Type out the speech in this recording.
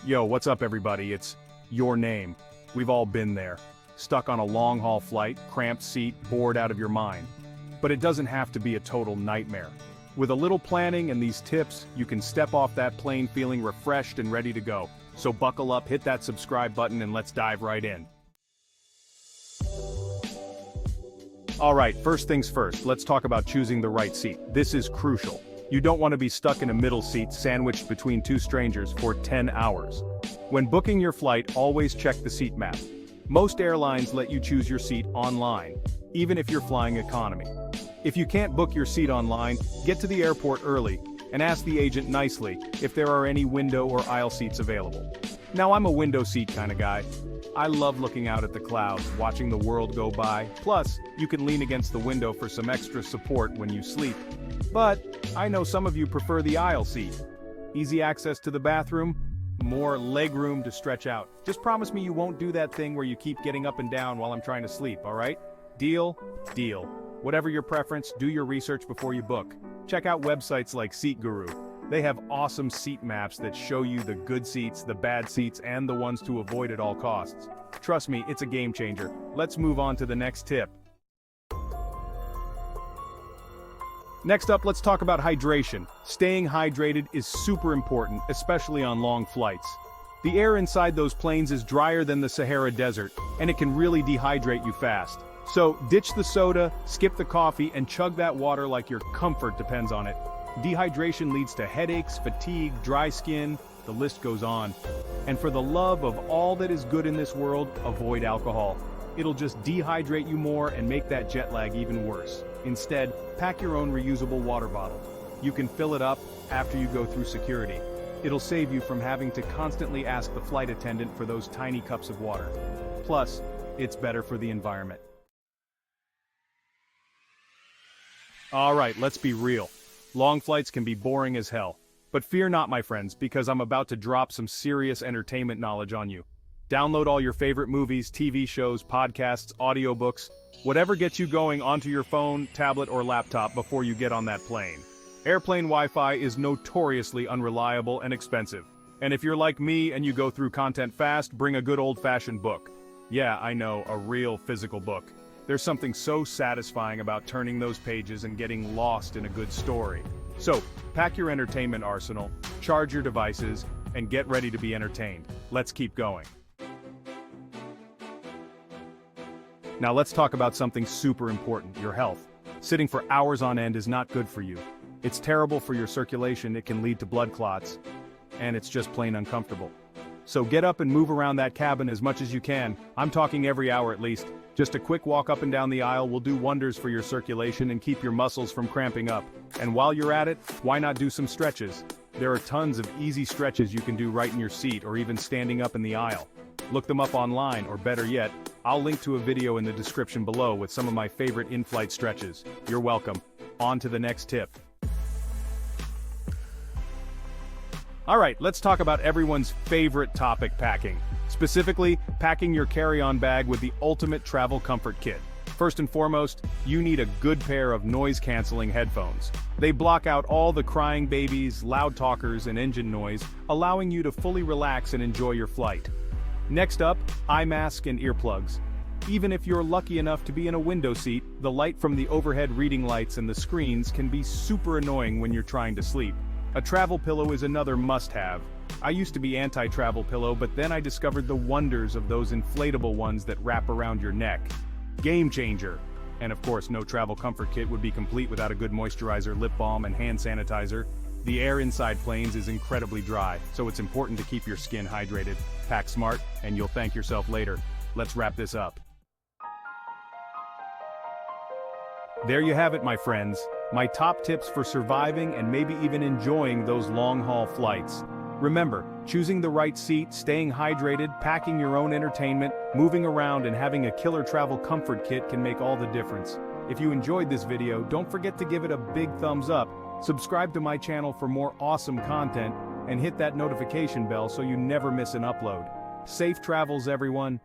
Yo, what's up everybody? It's your name. We've all been there. Stuck on a long-haul flight, cramped seat, bored out of your mind. But it doesn't have to be a total nightmare. With a little planning and these tips, you can step off that plane feeling refreshed and ready to go. So buckle up, hit that subscribe button, and let's dive right in. Alright, first things first, let's talk about choosing the right seat. This is crucial. You don't want to be stuck in a middle seat sandwiched between two strangers for 10 hours. When booking your flight, always check the seat map. Most airlines let you choose your seat online, even if you're flying economy. If you can't book your seat online, get to the airport early and ask the agent nicely if there are any window or aisle seats available. Now I'm a window seat kind of guy. I love looking out at the clouds, watching the world go by. Plus, you can lean against the window for some extra support when you sleep. But I know some of you prefer the aisle seat. Easy access to the bathroom, more leg room to stretch out. Just promise me you won't do that thing where you keep getting up and down while I'm trying to sleep, alright? Deal? Deal. Whatever your preference, do your research before you book. Check out websites like Seat Guru. They have awesome seat maps that show you the good seats, the bad seats, and the ones to avoid at all costs. Trust me, it's a game changer. Let's move on to the next tip. Next up, let's talk about hydration. Staying hydrated is super important, especially on long flights. The air inside those planes is drier than the Sahara Desert, and it can really dehydrate you fast. So, ditch the soda, skip the coffee, and chug that water like your comfort depends on it. Dehydration leads to headaches, fatigue, dry skin, the list goes on. And for the love of all that is good in this world, avoid alcohol. It'll just dehydrate you more and make that jet lag even worse. Instead, pack your own reusable water bottle. You can fill it up after you go through security. It'll save you from having to constantly ask the flight attendant for those tiny cups of water. Plus, it's better for the environment. Alright, let's be real. Long flights can be boring as hell. But fear not, my friends, because I'm about to drop some serious entertainment knowledge on you. Download all your favorite movies, TV shows, podcasts, audiobooks, whatever gets you going onto your phone, tablet, or laptop before you get on that plane. Airplane Wi-Fi is notoriously unreliable and expensive. And if you're like me and you go through content fast, bring a good old-fashioned book. Yeah, I know, a real physical book. There's something so satisfying about turning those pages and getting lost in a good story. So, pack your entertainment arsenal, charge your devices, and get ready to be entertained. Let's keep going. Now let's talk about something super important, your health. Sitting for hours on end is not good for you. It's terrible for your circulation, it can lead to blood clots, and it's just plain uncomfortable. So get up and move around that cabin as much as you can. I'm talking every hour at least. Just a quick walk up and down the aisle will do wonders for your circulation and keep your muscles from cramping up. And while you're at it, why not do some stretches? There are tons of easy stretches you can do right in your seat or even standing up in the aisle. Look them up online, or better yet, I'll link to a video in the description below with some of my favorite in-flight stretches. You're welcome. On to the next tip. Alright, let's talk about everyone's favorite topic, packing. Specifically, packing your carry-on bag with the ultimate travel comfort kit. First and foremost, you need a good pair of noise-canceling headphones. They block out all the crying babies, loud talkers, and engine noise, allowing you to fully relax and enjoy your flight. Next up, eye mask and earplugs. Even if you're lucky enough to be in a window seat, the light from the overhead reading lights and the screens can be super annoying when you're trying to sleep. A travel pillow is another must-have. I used to be anti-travel pillow, but then I discovered the wonders of those inflatable ones that wrap around your neck. Game changer! And of course, no travel comfort kit would be complete without a good moisturizer, lip balm, and hand sanitizer. The air inside planes is incredibly dry, so it's important to keep your skin hydrated. Pack smart, and you'll thank yourself later. Let's wrap this up. There you have it, my friends. My top tips for surviving and maybe even enjoying those long-haul flights. Remember, choosing the right seat, staying hydrated, packing your own entertainment, moving around, and having a killer travel comfort kit can make all the difference. If you enjoyed this video, don't forget to give it a big thumbs up, subscribe to my channel for more awesome content, and hit that notification bell so you never miss an upload. Safe travels, everyone.